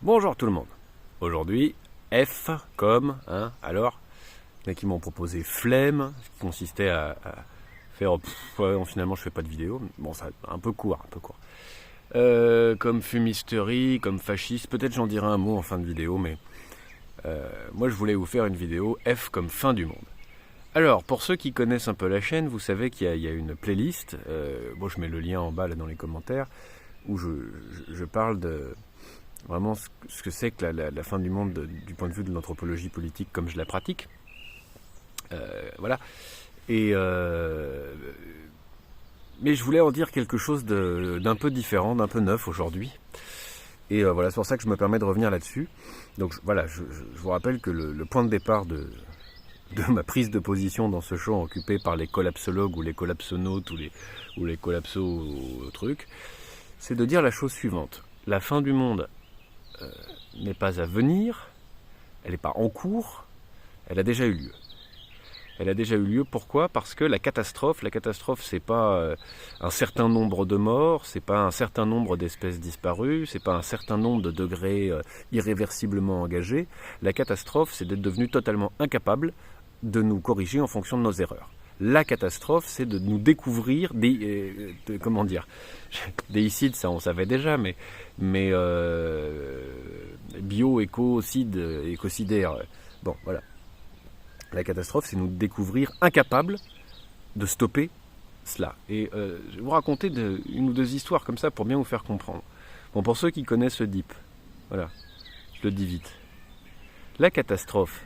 Bonjour tout le monde. Aujourd'hui, F comme, alors, il y en a qui m'ont proposé flemme, ce qui consistait à faire, finalement je fais pas de vidéo, bon ça un peu court. Comme fumisterie, comme fasciste, peut-être j'en dirai un mot en fin de vidéo, mais moi je voulais vous faire une vidéo F comme fin du monde. Alors, pour ceux qui connaissent un peu la chaîne, vous savez qu'il y a une playlist, je mets le lien en bas là, dans les commentaires, où je parle de vraiment ce que c'est que la fin du monde du point de vue de l'anthropologie politique comme je la pratique. Voilà. Et mais je voulais en dire quelque chose d'un peu différent, d'un peu neuf aujourd'hui. Et voilà, c'est pour ça que je me permets de revenir là-dessus. Donc voilà, je vous rappelle que le point de départ de ma prise de position dans ce champ occupé par les collapsologues ou les collapsonautes ou les collapso-trucs, c'est de dire la chose suivante. La fin du monde n'est pas à venir, elle n'est pas en cours, elle a déjà eu lieu. Elle a déjà eu lieu, pourquoi ? Parce que la catastrophe, c'est pas un certain nombre de morts, c'est pas un certain nombre d'espèces disparues, c'est pas un certain nombre de degrés irréversiblement engagés. La catastrophe, c'est d'être devenu totalement incapable de nous corriger en fonction de nos erreurs. La catastrophe, c'est de nous découvrir des icides, ça on savait déjà, mais bio, écocide, écocidaire. Bon, voilà. La catastrophe, c'est nous découvrir incapables de stopper cela. Et je vais vous raconter une ou deux histoires comme ça pour bien vous faire comprendre. Bon, pour ceux qui connaissent Oedipe, voilà, je le dis vite. La catastrophe,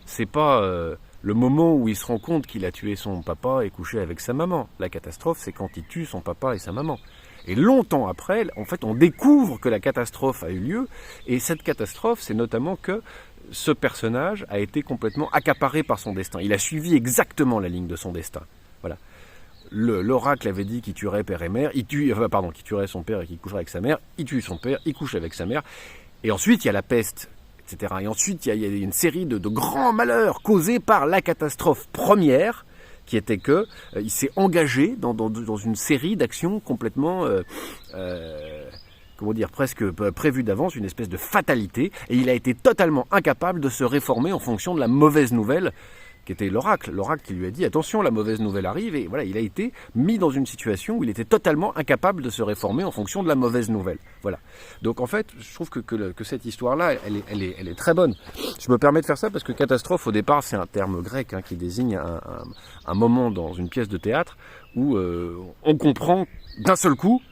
c'est pas le moment où il se rend compte qu'il a tué son papa et couché avec sa maman. La catastrophe, c'est quand il tue son papa et sa maman. Et longtemps après, en fait, on découvre que la catastrophe a eu lieu. Et cette catastrophe, c'est notamment que ce personnage a été complètement accaparé par son destin. Il a suivi exactement la ligne de son destin. Voilà. L'oracle avait dit qu'il tuerait père et mère, qu'il tuerait son père et qu'il coucherait avec sa mère. Il tue son père, il couche avec sa mère. Et ensuite, il y a la peste, etc. Et ensuite, il y a une série de grands malheurs causés par la catastrophe première, qui était que il s'est engagé dans une série d'actions complètement, presque prévues d'avance, une espèce de fatalité, et il a été totalement incapable de se réformer en fonction de la mauvaise nouvelle, qui était l'oracle qui lui a dit attention, la mauvaise nouvelle arrive, et voilà, il a été mis dans une situation où il était totalement incapable de se réformer en fonction de la mauvaise nouvelle. Voilà. Donc en fait, je trouve que cette histoire-là, elle est très bonne. Je me permets de faire ça parce que catastrophe, au départ, c'est un terme grec qui désigne un moment dans une pièce de théâtre où on comprend d'un seul coup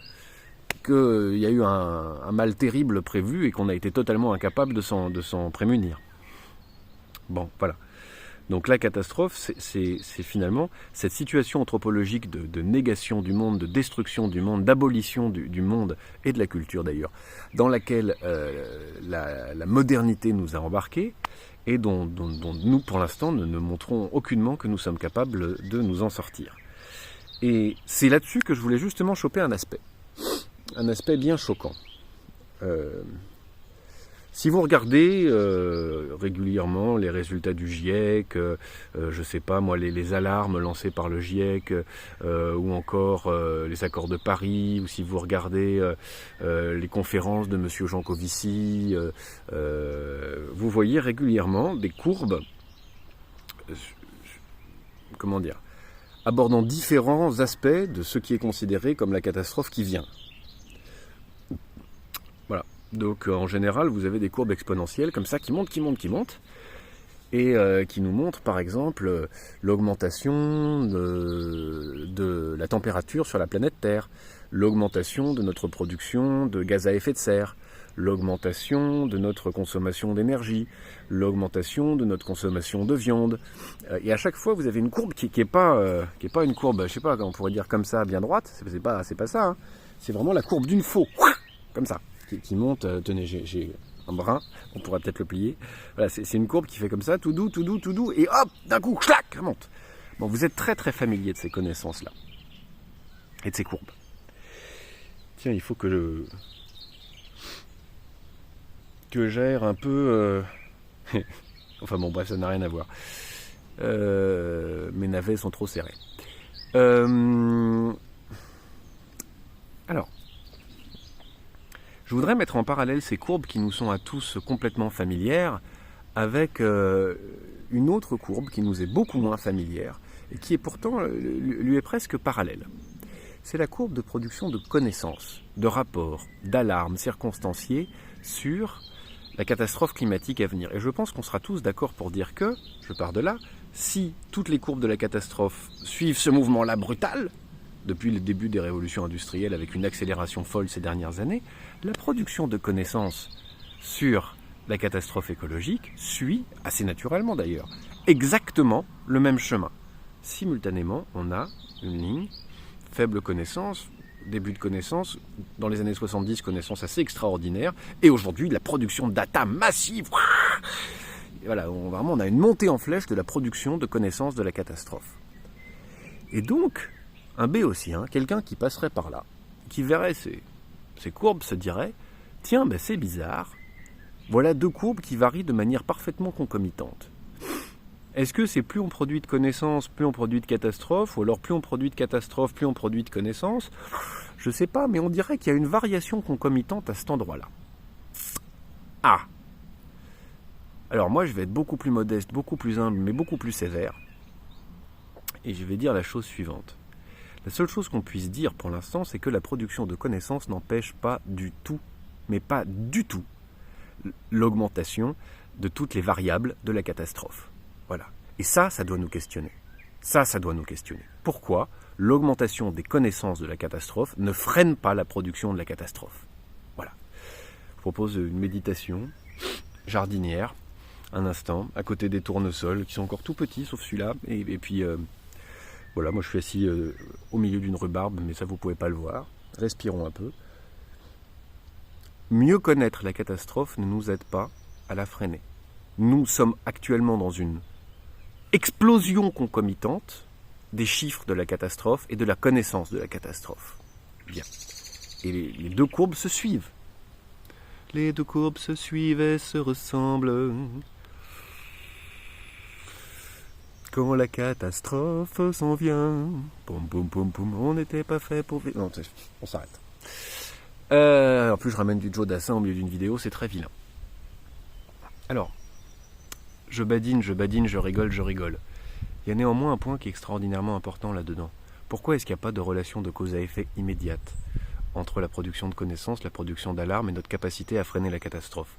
qu'il y a eu un mal terrible prévu et qu'on a été totalement incapable de s'en prémunir. Bon, voilà. Donc la catastrophe, c'est finalement cette situation anthropologique de négation du monde, de destruction du monde, d'abolition du monde et de la culture d'ailleurs, dans laquelle la modernité nous a embarqués et dont nous, pour l'instant, ne montrons aucunement que nous sommes capables de nous en sortir. Et c'est là-dessus que je voulais justement choper un aspect bien choquant. Si vous regardez régulièrement les résultats du GIEC, je sais pas moi, les alarmes lancées par le GIEC, ou encore les accords de Paris, ou si vous regardez les conférences de Monsieur Jancovici, vous voyez régulièrement des courbes, abordant différents aspects de ce qui est considéré comme la catastrophe qui vient. Voilà. Donc en général, vous avez des courbes exponentielles comme ça qui montent, et qui nous montrent par exemple l'augmentation de la température sur la planète Terre, l'augmentation de notre production de gaz à effet de serre, l'augmentation de notre consommation d'énergie, l'augmentation de notre consommation de viande. Et à chaque fois, vous avez une courbe qui est pas une courbe, je sais pas, on pourrait dire comme ça, bien droite. C'est pas ça. Hein. C'est vraiment la courbe d'une faux, comme ça. Qui monte, tenez, j'ai un brin, on pourra peut-être le plier. Voilà, c'est une courbe qui fait comme ça, tout doux, et hop, d'un coup, clac, ça monte. Bon, vous êtes très très familier de ces connaissances-là, et de ces courbes. Tiens, il faut que j'aère un peu... enfin bon, bref, ça n'a rien à voir. Mes navets sont trop serrés. Alors... Je Je voudrais mettre en parallèle ces courbes qui nous sont à tous complètement familières avec une autre courbe qui nous est beaucoup moins familière et qui est pourtant lui est presque parallèle. C'est la courbe de production de connaissances, de rapports, d'alarmes circonstanciées sur la catastrophe climatique à venir. Et je pense qu'on sera tous d'accord pour dire que, je pars de là, si toutes les courbes de la catastrophe suivent ce mouvement-là brutal, depuis le début des révolutions industrielles avec une accélération folle ces dernières années, la production de connaissances sur la catastrophe écologique suit, assez naturellement d'ailleurs, exactement le même chemin. Simultanément, on a une ligne, faible connaissance, début de connaissance, dans les années 70, connaissance assez extraordinaire, et aujourd'hui, la production de data massive. Et voilà, on a une montée en flèche de la production de connaissances de la catastrophe. Et donc, un béotien, quelqu'un qui passerait par là, qui verrait ces courbes, se dirait « Tiens, ben c'est bizarre, voilà deux courbes qui varient de manière parfaitement concomitante. Est-ce que c'est plus on produit de connaissances, plus on produit de catastrophes, ou alors plus on produit de catastrophes, plus on produit de connaissances? Je sais pas, mais on dirait qu'il y a une variation concomitante à cet endroit-là. Ah! Alors moi, je vais être beaucoup plus modeste, beaucoup plus humble, mais beaucoup plus sévère. Et je vais dire la chose suivante. La seule chose qu'on puisse dire pour l'instant, c'est que la production de connaissances n'empêche pas du tout, mais pas du tout, l'augmentation de toutes les variables de la catastrophe. Voilà. Et ça doit nous questionner. Ça doit nous questionner. Pourquoi l'augmentation des connaissances de la catastrophe ne freine pas la production de la catastrophe? Voilà. Je propose une méditation jardinière, un instant, à côté des tournesols, qui sont encore tout petits, sauf celui-là. Et puis, voilà, moi je suis assis au milieu d'une rhubarbe, mais ça vous ne pouvez pas le voir. Respirons un peu. Mieux connaître la catastrophe ne nous aide pas à la freiner. Nous sommes actuellement dans une explosion concomitante des chiffres de la catastrophe et de la connaissance de la catastrophe. Bien. Et les deux courbes se suivent. Les deux courbes se suivent et se ressemblent. Quand la catastrophe s'en vient, poum poum poum poum, on n'était pas fait pour... Non, on s'arrête. En plus, je ramène du Joe Dassin au milieu d'une vidéo, c'est très vilain. Alors, je badine, je rigole. Il y a néanmoins un point qui est extraordinairement important là-dedans. Pourquoi est-ce qu'il n'y a pas de relation de cause à effet immédiate entre la production de connaissances, la production d'alarmes et notre capacité à freiner la catastrophe?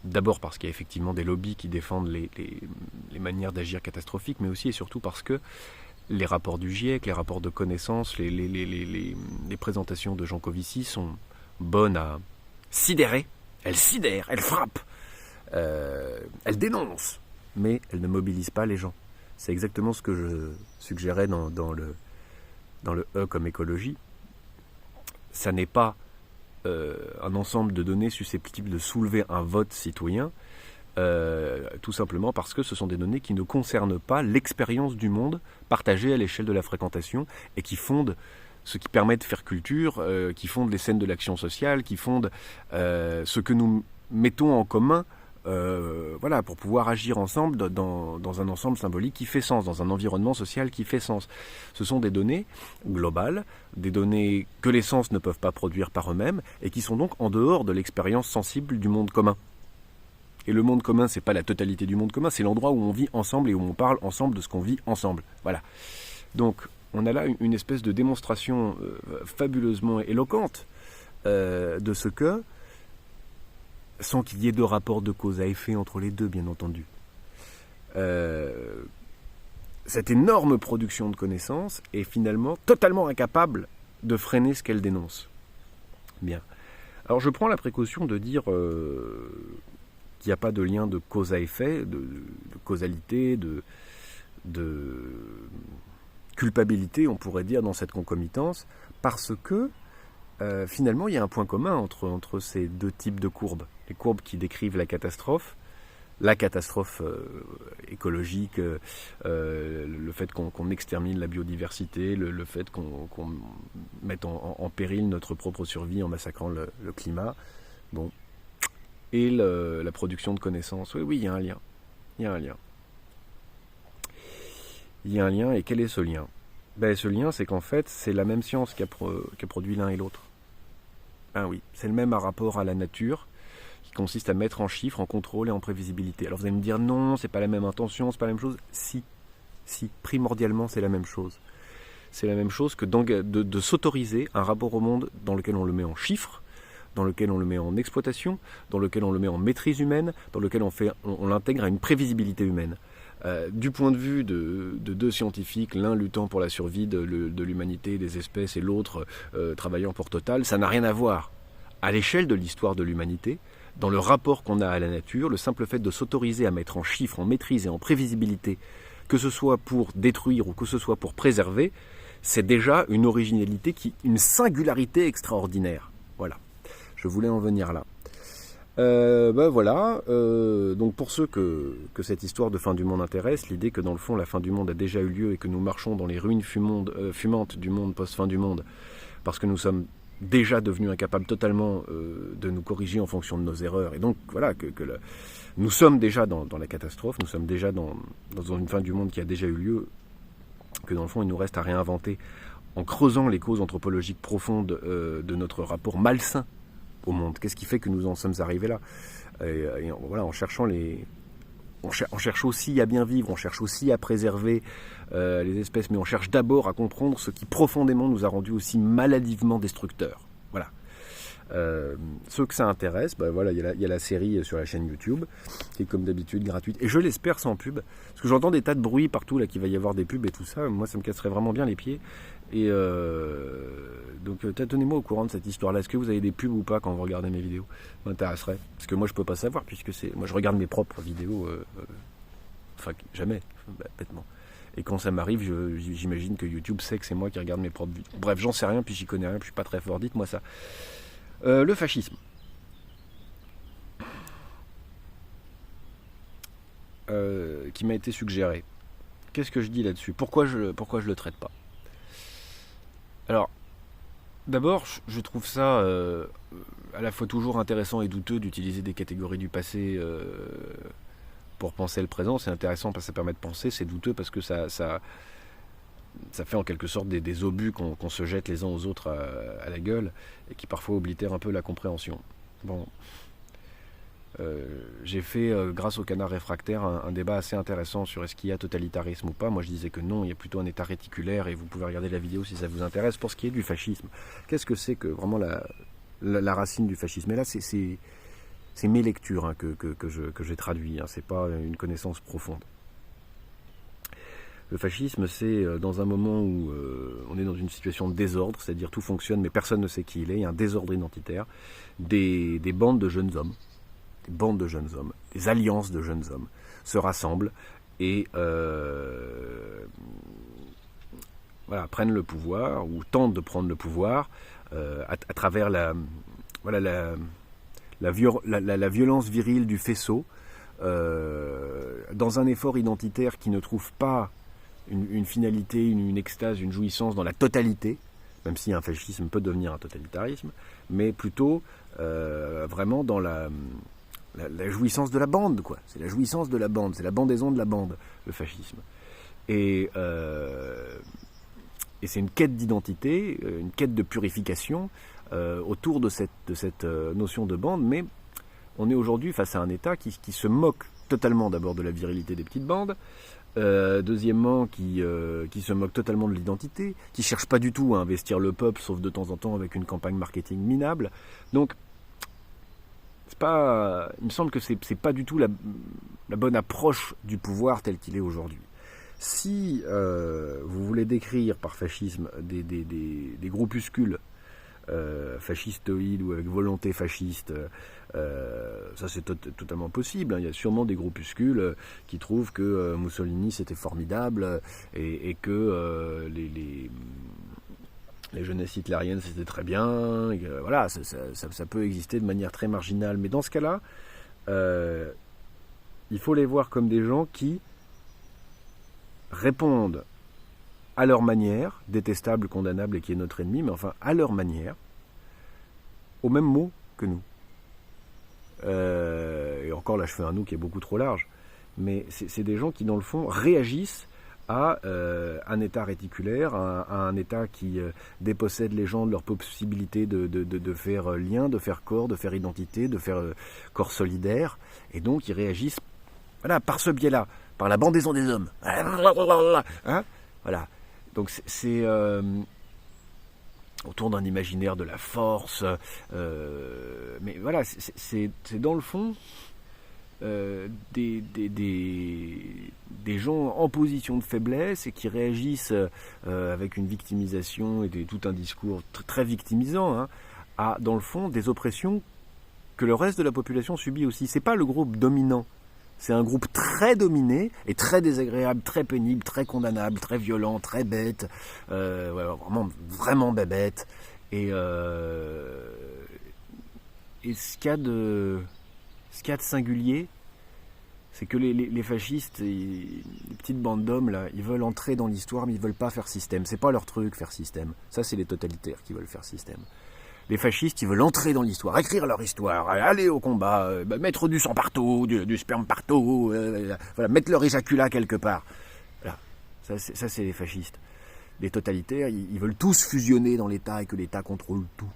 D'abord parce qu'il y a effectivement des lobbies qui défendent les manières d'agir catastrophiques, mais aussi et surtout parce que les rapports du GIEC, les rapports de connaissances, les présentations de Jean Covici sont bonnes à sidérer. Elles sidèrent, elles frappent, elles dénoncent, mais elles ne mobilisent pas les gens. C'est exactement ce que je suggérais dans le E comme écologie. Ça n'est pas un ensemble de données susceptibles de soulever un vote citoyen, tout simplement parce que ce sont des données qui ne concernent pas l'expérience du monde partagée à l'échelle de la fréquentation et qui fondent ce qui permet de faire culture, qui fondent les scènes de l'action sociale, qui fondent ce que nous mettons en commun voilà, pour pouvoir agir ensemble dans un ensemble symbolique qui fait sens, dans un environnement social qui fait sens. Ce sont des données globales, des données que les sens ne peuvent pas produire par eux-mêmes et qui sont donc en dehors de l'expérience sensible du monde commun. Et le monde commun, c'est pas la totalité du monde commun, c'est l'endroit où on vit ensemble et où on parle ensemble de ce qu'on vit ensemble. Voilà. Donc, on a là une espèce de démonstration fabuleusement éloquente de ce que, sans qu'il y ait de rapport de cause à effet entre les deux, bien entendu, cette énorme production de connaissances est finalement totalement incapable de freiner ce qu'elle dénonce. Bien. Alors, je prends la précaution de dire qu'il n'y a pas de lien de cause à effet, de causalité, de culpabilité, on pourrait dire, dans cette concomitance, parce que finalement, il y a un point commun entre ces deux types de courbes. Les courbes qui décrivent la catastrophe écologique, le fait qu'on extermine la biodiversité, le fait qu'on mette en péril notre propre survie en massacrant le climat, bon, et la production de connaissances. Oui, il y a un lien. Il y a un lien. Il y a un lien, et quel est ce lien? Ce lien, c'est qu'en fait, c'est la même science qui a produit l'un et l'autre. Ah oui, c'est le même rapport à la nature, qui consiste à mettre en chiffres, en contrôle et en prévisibilité. Alors vous allez me dire non, c'est pas la même intention, c'est pas la même chose. Si, primordialement c'est la même chose. C'est la même chose que de s'autoriser un rapport au monde dans lequel on le met en chiffres, dans lequel on le met en exploitation, dans lequel on le met en maîtrise humaine, dans lequel on l'intègre à une prévisibilité humaine. Du point de vue de deux scientifiques, l'un luttant pour la survie de l'humanité, des espèces, et l'autre travaillant pour Total, ça n'a rien à voir. À l'échelle de l'histoire de l'humanité, dans le rapport qu'on a à la nature, le simple fait de s'autoriser à mettre en chiffres, en maîtrise et en prévisibilité, que ce soit pour détruire ou que ce soit pour préserver, c'est déjà une originalité, une singularité extraordinaire. Voilà, je voulais en venir là. Voilà, donc pour ceux que cette histoire de fin du monde intéresse, l'idée que dans le fond la fin du monde a déjà eu lieu et que nous marchons dans les ruines fumantes du monde post-fin du monde, parce que nous sommes déjà devenus incapables totalement de nous corriger en fonction de nos erreurs, et donc voilà, nous sommes déjà dans la catastrophe, nous sommes déjà dans une fin du monde qui a déjà eu lieu, que dans le fond il nous reste à réinventer en creusant les causes anthropologiques profondes de notre rapport malsain au monde. Qu'est-ce qui fait que nous en sommes arrivés là, et voilà, en cherchant on cherche aussi à bien vivre, on cherche aussi à préserver les espèces, mais on cherche d'abord à comprendre ce qui profondément nous a rendus aussi maladivement destructeurs. Voilà. Ceux que ça intéresse, voilà, il y a la série sur la chaîne YouTube, qui est comme d'habitude gratuite, et je l'espère sans pub, parce que j'entends des tas de bruit partout là, qu'il va y avoir des pubs et tout ça. Moi ça me casserait vraiment bien les pieds, et donc tenez-moi au courant de cette histoire là. Est-ce que vous avez des pubs ou pas quand vous regardez mes vidéos? Ça m'intéresserait, parce que moi je peux pas savoir, puisque moi je regarde mes propres vidéos, enfin jamais, bêtement. Et quand ça m'arrive, j'imagine que YouTube sait que c'est moi qui regarde mes propres vidéos. Bref, j'en sais rien, puis j'y connais rien, puis je suis pas très fort, dites-moi ça. Le fascisme. Qui m'a été suggéré. Qu'est-ce que je dis là-dessus? Pourquoi je le traite pas? Alors, d'abord, je trouve ça à la fois toujours intéressant et douteux d'utiliser des catégories du passé pour penser le présent. C'est intéressant parce que ça permet de penser, c'est douteux parce que ça fait en quelque sorte des obus qu'on se jette les uns aux autres à la gueule, et qui parfois oblitèrent un peu la compréhension. Bon, j'ai fait, grâce au Canard réfractaire, un débat assez intéressant sur est-ce qu'il y a totalitarisme ou pas. Moi je disais que non, il y a plutôt un état réticulaire, et vous pouvez regarder la vidéo si ça vous intéresse. Pour ce qui est du fascisme, qu'est-ce que c'est que vraiment la racine du fascisme? Et là c'est mes lectures que j'ai traduit, hein, c'est pas une connaissance profonde. Le fascisme, c'est dans un moment où on est dans une situation de désordre, c'est-à-dire tout fonctionne mais personne ne sait qui il est, il y a un désordre identitaire, des bandes de jeunes hommes, des alliances de jeunes hommes se rassemblent et voilà, prennent le pouvoir, ou tentent de prendre le pouvoir à travers la violence virile du faisceau, dans un effort identitaire qui ne trouve pas une finalité, une extase, une jouissance dans la totalité, même si un fascisme peut devenir un totalitarisme, mais plutôt vraiment dans la jouissance de la bande, quoi. C'est la jouissance de la bande, c'est la bandaison de la bande, le fascisme. Et c'est une quête d'identité, une quête de purification autour de cette notion de bande, mais on est aujourd'hui face à un État qui se moque totalement d'abord de la virilité des petites bandes, deuxièmement qui se moque totalement de l'identité, qui cherche pas du tout à investir le peuple, sauf de temps en temps avec une campagne marketing minable. Donc il me semble que c'est pas du tout la bonne approche du pouvoir tel qu'il est aujourd'hui. Si vous voulez décrire par fascisme des groupuscules fascistoïdes ou avec volonté fasciste, ça c'est totalement possible, hein. Il y a sûrement des groupuscules qui trouvent que Mussolini c'était formidable, et que les jeunesses hitlériennes c'était très bien, et voilà, ça peut exister de manière très marginale, mais dans ce cas-là il faut les voir comme des gens qui répondent à leur manière, détestable, condamnable et qui est notre ennemi, mais enfin à leur manière, au même mot que nous. Et encore là je fais un nous qui est beaucoup trop large, mais c'est des gens qui dans le fond réagissent à un État réticulaire, à un État qui dépossède les gens de leur possibilité de faire lien, de faire corps, de faire identité, de faire corps solidaire. Et donc ils réagissent voilà, par ce biais-là, par la bandaison des hommes. Hein, voilà. Donc c'est autour d'un imaginaire de la force. Mais voilà, c'est dans le fond des gens en position de faiblesse et qui réagissent avec une victimisation et tout un discours très victimisant hein, à, dans le fond, des oppressions que le reste de la population subit aussi. C'est pas le groupe dominant. C'est un groupe très dominé et très désagréable, très pénible, très condamnable, très violent, très bête, vraiment bébête. Et ce qu'il y a de singulier, c'est que les fascistes, les petites bandes d'hommes là, ils veulent entrer dans l'histoire, mais ils veulent pas faire système. C'est pas leur truc faire système. Ça, c'est les totalitaires qui veulent faire système. Les fascistes, ils veulent entrer dans l'histoire, écrire leur histoire, aller au combat, mettre du sang partout, du sperme partout, voilà, mettre leur éjaculat quelque part. Voilà. Ça, c'est les fascistes. Les totalitaires, ils veulent tous fusionner dans l'État et que l'État contrôle tout.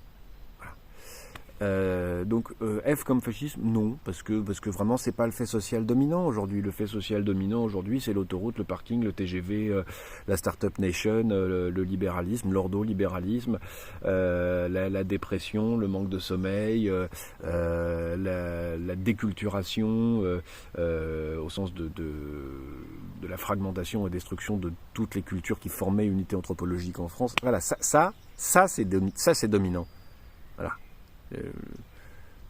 Donc F comme fascisme, non, parce que vraiment c'est pas le fait social dominant aujourd'hui. Le fait social dominant aujourd'hui, c'est l'autoroute, le parking, le TGV, la Startup Nation, le libéralisme, l'ordolibéralisme, la dépression, le manque de sommeil, la déculturation au sens de la fragmentation et destruction de toutes les cultures qui formaient une unité anthropologique en France. Voilà, ça c'est dominant. Voilà.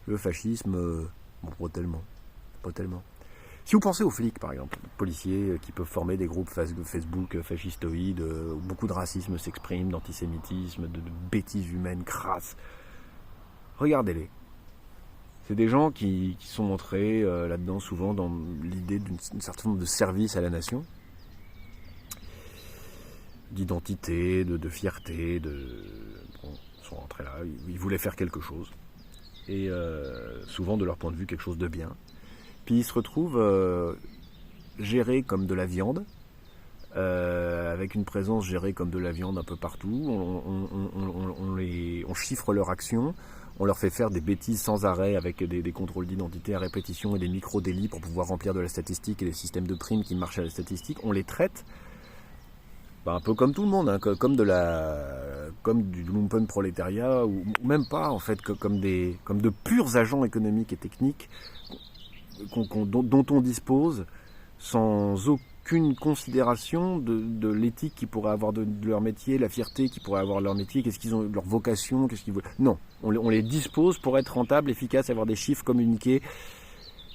Le fascisme, bon, pas tellement. Si vous pensez aux flics, par exemple, policiers qui peuvent former des groupes Facebook fascistoïdes, où beaucoup de racisme s'exprime, d'antisémitisme, de bêtises humaines crasses, regardez-les. C'est des gens qui sont montrés là-dedans souvent dans l'idée d'une certaine forme de service à la nation, d'identité, de fierté, bon, ils sont rentrés là, ils voulaient faire quelque chose. Et souvent, de leur point de vue, quelque chose de bien. Puis ils se retrouvent gérés comme de la viande, avec une présence gérée comme de la viande un peu partout. On chiffre leurs actions, on leur fait faire des bêtises sans arrêt avec des contrôles d'identité à répétition et des micro-délits pour pouvoir remplir de la statistique et des systèmes de primes qui marchent à la statistique. On les traite un peu comme tout le monde, hein, comme du lumpen prolétariat, ou même pas en fait, comme de purs agents économiques et techniques dont on dispose sans aucune considération de l'éthique qu'ils pourraient avoir de leur métier, la fierté qu'ils pourraient avoir de leur métier, qu'est-ce qu'ils ont, leur vocation, qu'est-ce qu'ils veulent. Non, on les dispose pour être rentables, efficaces, avoir des chiffres communiqués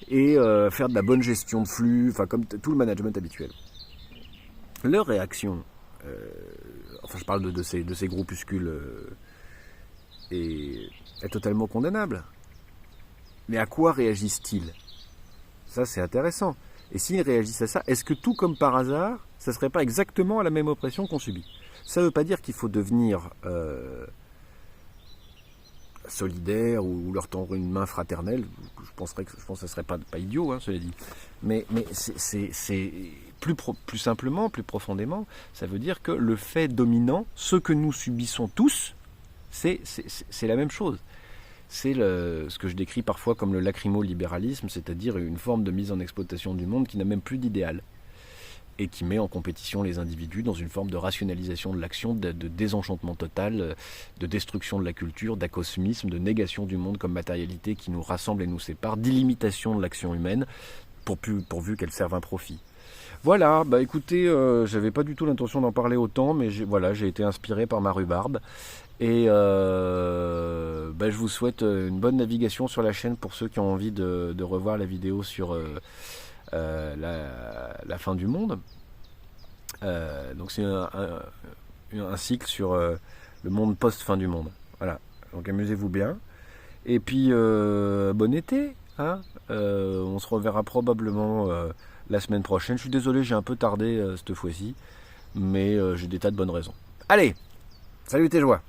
et faire de la bonne gestion de flux, enfin comme tout le management habituel. Leur réaction, je parle de ces groupuscules, est totalement condamnable. Mais à quoi réagissent-ils ? Ça, c'est intéressant. Et s'ils réagissent à ça, est-ce que tout comme par hasard, ça ne serait pas exactement à la même oppression qu'on subit ? Ça ne veut pas dire qu'il faut devenir solidaire ou leur tendre une main fraternelle. Je pense que ça serait pas idiot, hein, cela dit. Mais c'est plus simplement, plus profondément, ça veut dire que le fait dominant, ce que nous subissons tous, c'est la même chose. C'est ce que je décris parfois comme le lacrymo-libéralisme, c'est-à-dire une forme de mise en exploitation du monde qui n'a même plus d'idéal et qui met en compétition les individus dans une forme de rationalisation de l'action, de désenchantement total, de destruction de la culture, d'acosmisme, de négation du monde comme matérialité qui nous rassemble et nous sépare, d'illimitation de l'action humaine pourvu qu'elle serve un profit. Voilà, écoutez, j'avais pas du tout l'intention d'en parler autant, mais j'ai été inspiré par ma rhubarbe. Et je vous souhaite une bonne navigation sur la chaîne pour ceux qui ont envie de revoir la vidéo sur la fin du monde. Donc c'est un cycle sur le monde post-fin du monde. Voilà, donc amusez-vous bien. Et puis, bon été, hein. On se reverra probablement la semaine prochaine. Je suis désolé, j'ai un peu tardé cette fois-ci, mais j'ai des tas de bonnes raisons. Allez, salut tes joies.